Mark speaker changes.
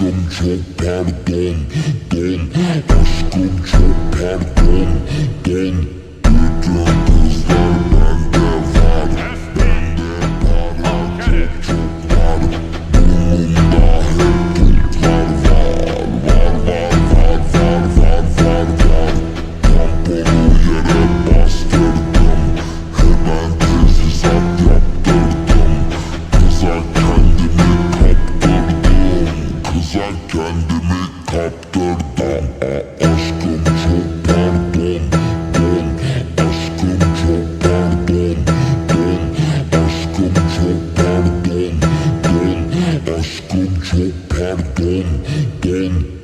Speaker 1: Aşkım çok pardon, don. Aşkım çok pardon, don. Bütün kızlar bende var. Bende para çok var. Burnumda hep putlar var. Var. Tamponu yere bastırdım. Hemen tesisat yaptırdım. Kıza kendimi kaptırdım. Kıza kendimi kaptırdım. Aşkım çok pardon, don. Aşkım çok pardon, don. Aşkım çok pardon, don. Aşkım çok pardon, don.